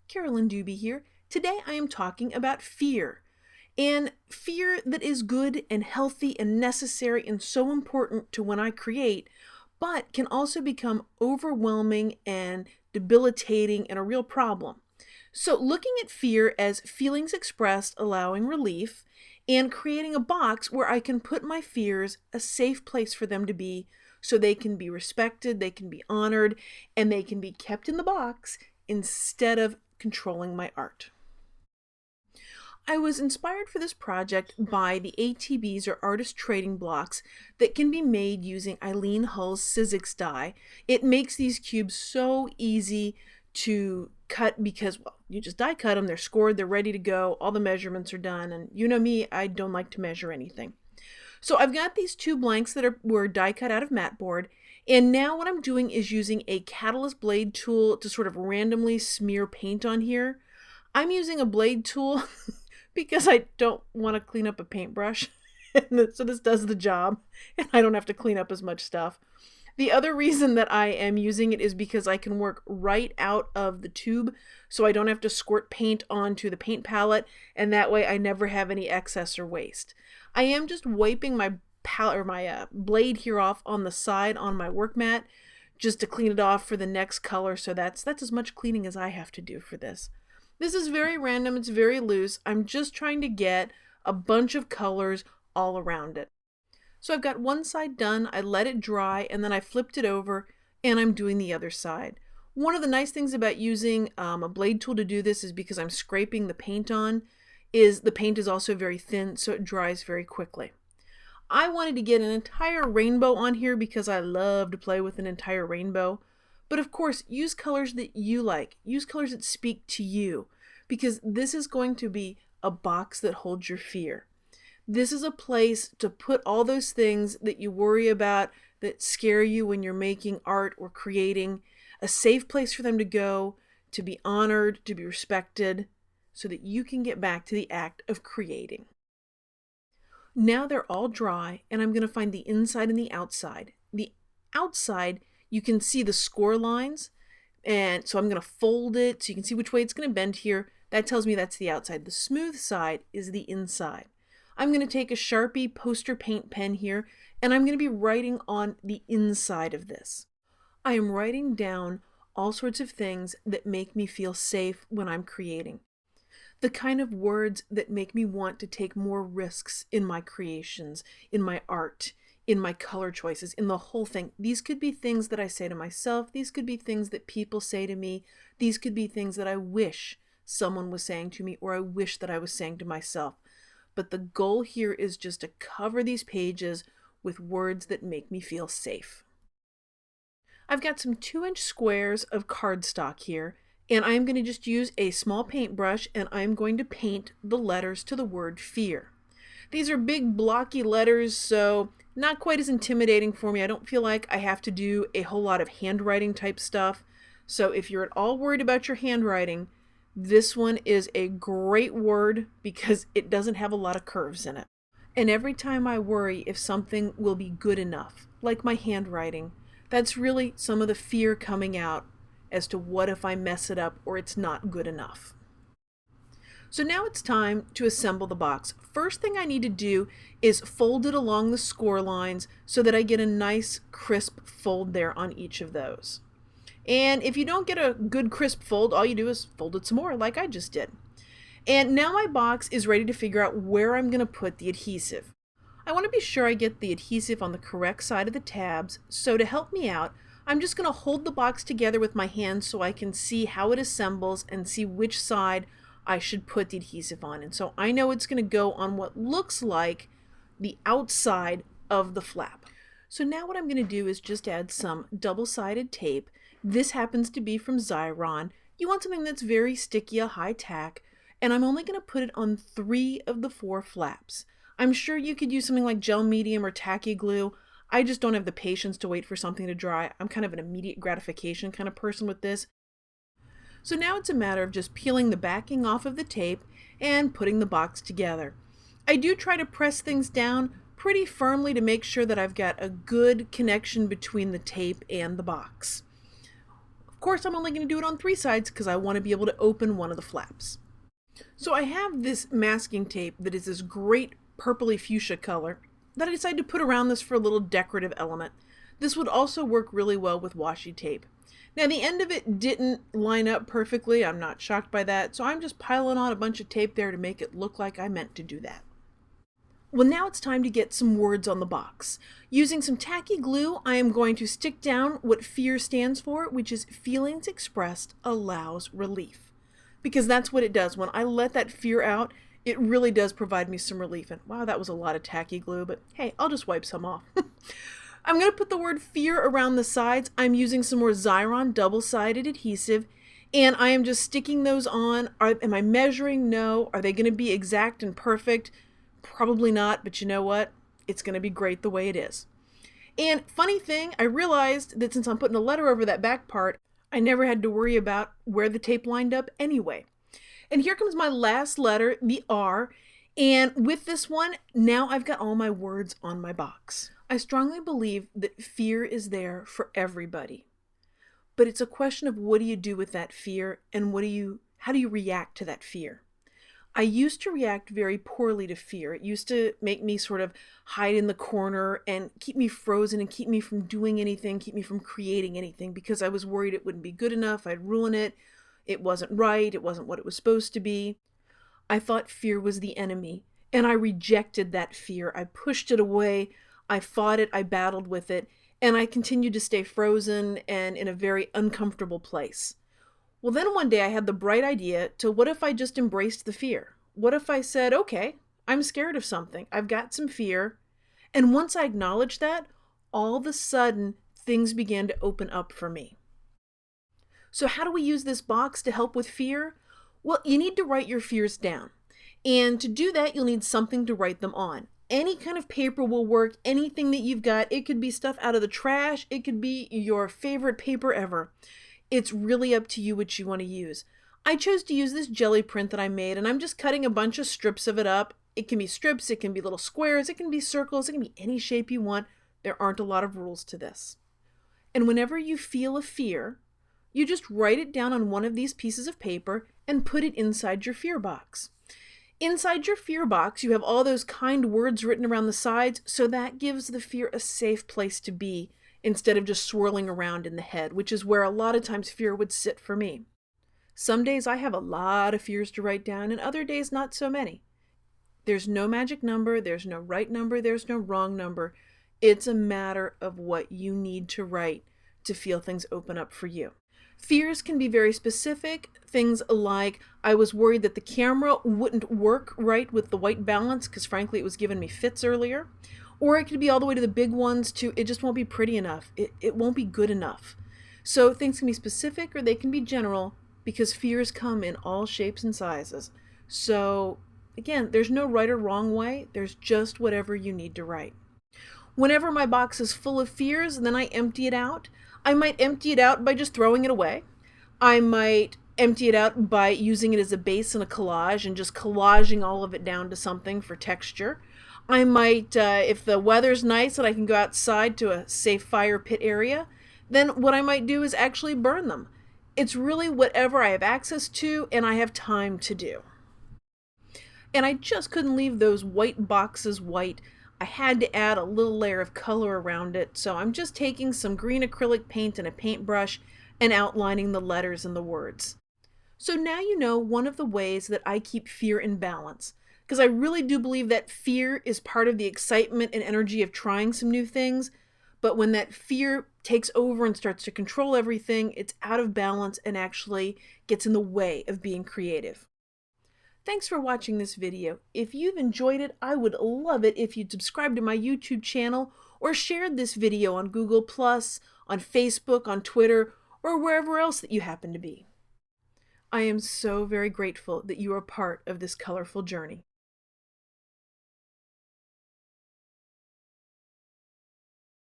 Carolyn Dube here. Today I am talking about fear. And fear that is good and healthy and necessary and so important to when I create, but can also become overwhelming and debilitating and a real problem. So looking at fear as feelings expressed allowing relief and creating a box where I can put my fears, a safe place for them to be so they can be respected, they can be honored, and they can be kept in the box instead of controlling my art. I was inspired for this project by the ATBs or artist trading blocks that can be made using Eileen Hull's Sizzix die. It makes these cubes so easy to cut because, well, you just die cut them, they're scored, they're ready to go, all the measurements are done, and you know me, I don't like to measure anything. So I've got these two blanks that were die cut out of mat board, and now what I'm doing is using a catalyst blade tool to sort of randomly smear paint on here. I'm using a blade tool because I don't want to clean up a paintbrush. So this does the job and I don't have to clean up as much stuff. The other reason that I am using it is because I can work right out of the tube so I don't have to squirt paint onto the paint palette, and that way I never have any excess or waste. I am just wiping my palette or my blade here off on the side on my work mat just to clean it off for the next color, so that's as much cleaning as I have to do for this. This is very random, it's very loose. I'm just trying to get a bunch of colors all around it. So I've got one side done, I let it dry, and then I flipped it over, and I'm doing the other side. One of the nice things about using a blade tool to do this is because I'm scraping the paint on, is the paint is also very thin, so it dries very quickly. I wanted to get an entire rainbow on here because I love to play with an entire rainbow. But of course, use colors that you like. Use colors that speak to you, because this is going to be a box that holds your fear. This is a place to put all those things that you worry about, that scare you when you're making art or creating, a safe place for them to go, to be honored, to be respected, so that you can get back to the act of creating. Now they're all dry, and I'm going to find the inside and the outside. The outside, you can see the score lines, and so I'm going to fold it so you can see which way it's going to bend here. That tells me that's the outside. The smooth side is the inside. I'm going to take a Sharpie poster paint pen here, and I'm going to be writing on the inside of this. I am writing down all sorts of things that make me feel safe when I'm creating. The kind of words that make me want to take more risks in my creations, in my art, in my color choices, in the whole thing. These could be things that I say to myself. These could be things that people say to me. These could be things that I wish someone was saying to me, or I wish that I was saying to myself. But the goal here is just to cover these pages with words that make me feel safe. I've got some 2-inch squares of cardstock here, and I'm going to just use a small paintbrush, and I'm going to paint the letters to the word fear. These are big blocky letters, so not quite as intimidating for me. I don't feel like I have to do a whole lot of handwriting type stuff. So if you're at all worried about your handwriting, this one is a great word because it doesn't have a lot of curves in it. And every time I worry if something will be good enough, like my handwriting, that's really some of the fear coming out as to what if I mess it up or it's not good enough. So now it's time to assemble the box. First thing I need to do is fold it along the score lines so that I get a nice crisp fold there on each of those. And if you don't get a good crisp fold, all you do is fold it some more like I just did. And now my box is ready to figure out where I'm going to put the adhesive. I want to be sure I get the adhesive on the correct side of the tabs, so to help me out, I'm just going to hold the box together with my hands so I can see how it assembles and see which side I should put the adhesive on. And so I know it's going to go on what looks like the outside of the flap. So now what I'm going to do is just add some double-sided tape. This happens to be from Xyron. You want something that's very sticky, a high tack, and I'm only going to put it on 3 of the 4 flaps. I'm sure you could use something like gel medium or tacky glue. I just don't have the patience to wait for something to dry. I'm kind of an immediate gratification kind of person with this. So now it's a matter of just peeling the backing off of the tape and putting the box together. I do try to press things down pretty firmly to make sure that I've got a good connection between the tape and the box. Of course, I'm only going to do it on 3 sides because I want to be able to open one of the flaps. So I have this masking tape that is this great purpley fuchsia color that I decided to put around this for a little decorative element. This would also work really well with washi tape. Now the end of it didn't line up perfectly. I'm not shocked by that. So I'm just piling on a bunch of tape there to make it look like I meant to do that. Well, now it's time to get some words on the box. Using some tacky glue, I am going to stick down what FEAR stands for, which is Feelings Expressed Allows Relief. Because that's what it does. When I let that fear out, it really does provide me some relief. And wow, that was a lot of tacky glue, but hey, I'll just wipe some off. I'm going to put the word fear around the sides. I'm using some more Xyron double-sided adhesive, and I am just sticking those on. Am I measuring? No. Are they going to be exact and perfect? Probably not, but you know what? It's going to be great the way it is. And funny thing, I realized that since I'm putting a letter over that back part, I never had to worry about where the tape lined up anyway. And here comes my last letter, the R. And with this one, now I've got all my words on my box. I strongly believe that fear is there for everybody. But it's a question of what do you do with that fear and how do you react to that fear? I used to react very poorly to fear. It used to make me sort of hide in the corner and keep me frozen and keep me from doing anything, keep me from creating anything because I was worried it wouldn't be good enough, I'd ruin it, it wasn't right, it wasn't what it was supposed to be. I thought fear was the enemy, and I rejected that fear. I pushed it away, I fought it, I battled with it, and I continued to stay frozen and in a very uncomfortable place. Well, then one day I had the bright idea to what if I just embraced the fear? What if I said, okay, I'm scared of something. I've got some fear. And once I acknowledged that, all of a sudden, things began to open up for me. So how do we use this box to help with fear? Well, you need to write your fears down. And to do that, you'll need something to write them on. Any kind of paper will work, anything that you've got. It could be stuff out of the trash. It could be your favorite paper ever. It's really up to you what you want to use. I chose to use this jelly print that I made, and I'm just cutting a bunch of strips of it up. It can be strips, it can be little squares, it can be circles, it can be any shape you want. There aren't a lot of rules to this. And whenever you feel a fear, you just write it down on one of these pieces of paper and put it inside your fear box. Inside your fear box, you have all those kind words written around the sides, so that gives the fear a safe place to be, instead of just swirling around in the head, which is where a lot of times fear would sit for me. Some days I have a lot of fears to write down, and other days not so many. There's no magic number, there's no right number, there's no wrong number. It's a matter of what you need to write to feel things open up for you. Fears can be very specific, things like I was worried that the camera wouldn't work right with the white balance because frankly it was giving me fits earlier. Or it could be all the way to the big ones to it just won't be pretty enough. It won't be good enough. So things can be specific or they can be general because fears come in all shapes and sizes. So again, there's no right or wrong way. There's just whatever you need to write. Whenever my box is full of fears, then I empty it out. I might empty it out by just throwing it away. I might empty it out by using it as a base in a collage and just collaging all of it down to something for texture. I might, if the weather's nice and I can go outside to a safe fire pit area, then what I might do is actually burn them. It's really whatever I have access to and I have time to do. And I just couldn't leave those white boxes white. I had to add a little layer of color around it, so I'm just taking some green acrylic paint and a paintbrush and outlining the letters and the words. So now you know one of the ways that I keep fear in balance. Because I really do believe that fear is part of the excitement and energy of trying some new things. But when that fear takes over and starts to control everything, it's out of balance and actually gets in the way of being creative. Thanks for watching this video. If you've enjoyed it, I would love it if you'd subscribe to my YouTube channel or shared this video on Google+, on Facebook, on Twitter, or wherever else that you happen to be. I am so very grateful that you are part of this colorful journey.